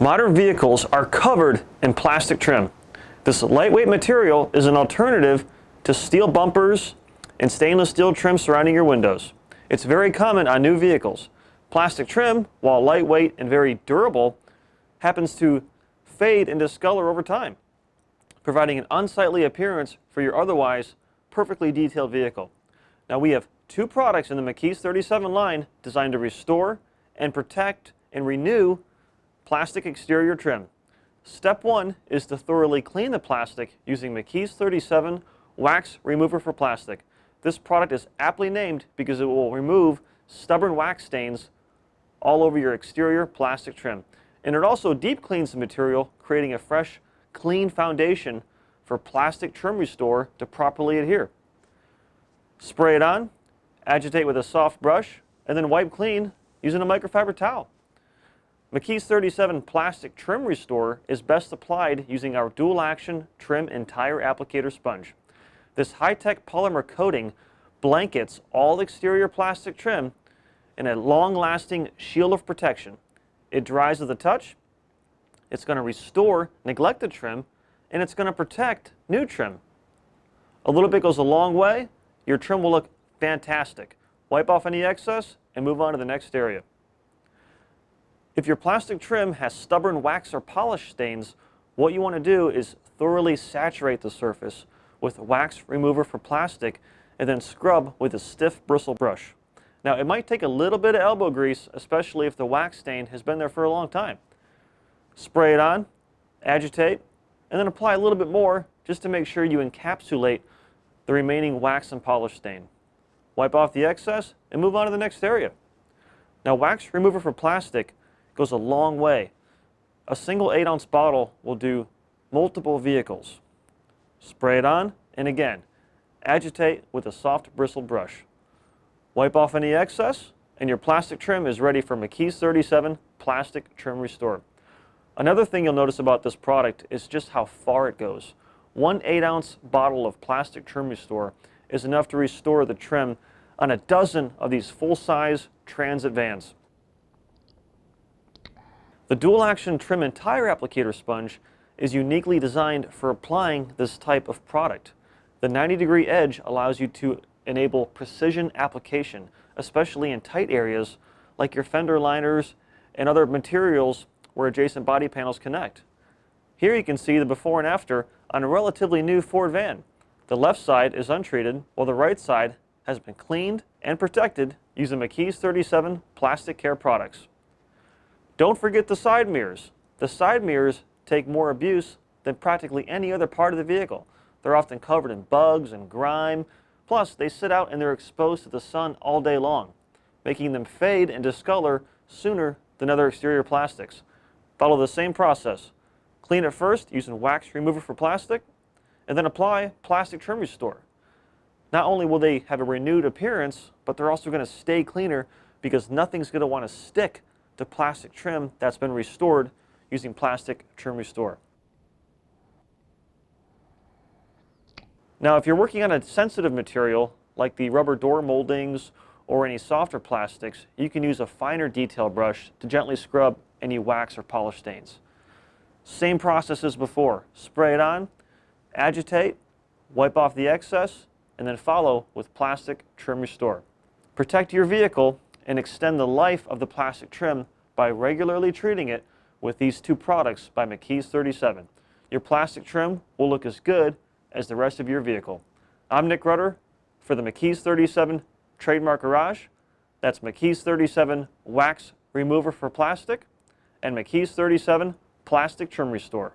Modern vehicles are covered in plastic trim. This lightweight material is an alternative to steel bumpers and stainless steel trim surrounding your windows. It's very common on new vehicles. Plastic trim, while lightweight and very durable, happens to fade and discolor over time, providing an unsightly appearance for your otherwise perfectly detailed vehicle. Now we have two products in the McKee's 37 line designed to restore and protect and renew plastic exterior trim. Step one is to thoroughly clean the plastic using McKee's 37 Wax Remover for Plastic. This product is aptly named because it will remove stubborn wax stains all over your exterior plastic trim. And it also deep cleans the material, creating a fresh, clean foundation for plastic trim restore to properly adhere. Spray it on, agitate with a soft brush, and then wipe clean using a microfiber towel. McKee's 37 Plastic Trim Restore is best applied using our dual-action trim and tire applicator sponge. This high-tech polymer coating blankets all exterior plastic trim in a long-lasting shield of protection. It dries with a touch, it's going to restore neglected trim, and it's going to protect new trim. A little bit goes a long way. Your trim will look fantastic. Wipe off any excess and move on to the next area. If your plastic trim has stubborn wax or polish stains, what you want to do is thoroughly saturate the surface with wax remover for plastic and then scrub with a stiff bristle brush. Now it might take a little bit of elbow grease, especially if the wax stain has been there for a long time. Spray it on, agitate, and then apply a little bit more just to make sure you encapsulate the remaining wax and polish stain. Wipe off the excess and move on to the next area. Now wax remover for plastic goes a long way. A single 8-ounce bottle will do multiple vehicles. Spray it on, and again, agitate with a soft bristled brush. Wipe off any excess, and your plastic trim is ready for McKee's 37 Plastic Trim Restore. Another thing you'll notice about this product is just how far it goes. One 8-ounce bottle of Plastic Trim Restore is enough to restore the trim on a dozen of these full-size Transit vans. The dual-action trim and tire applicator sponge is uniquely designed for applying this type of product. The 90-degree edge allows you to enable precision application, especially in tight areas like your fender liners and other materials where adjacent body panels connect. Here you can see the before and after on a relatively new Ford van. The left side is untreated, while the right side has been cleaned and protected using McKee's 37 Plastic Care products. Don't forget the side mirrors. The side mirrors take more abuse than practically any other part of the vehicle. They're often covered in bugs and grime, plus they sit out and they're exposed to the sun all day long, making them fade and discolor sooner than other exterior plastics. Follow the same process. Clean it first using wax remover for plastic, and then apply Plastic Trim Restore. Not only will they have a renewed appearance, but they're also going to stay cleaner because nothing's going to want to stick to plastic trim that's been restored using Plastic Trim Restore. Now, if you're working on a sensitive material like the rubber door moldings or any softer plastics, you can use a finer detail brush to gently scrub any wax or polish stains. Same process as before. Spray it on, agitate, wipe off the excess, and then follow with Plastic Trim Restore. Protect your vehicle and extend the life of the plastic trim by regularly treating it with these two products by McKee's 37. Your plastic trim will look as good as the rest of your vehicle. I'm Nick Rutter for the McKee's 37 Trademark Garage. That's McKee's 37 Wax Remover for Plastic and McKee's 37 Plastic Trim Restore.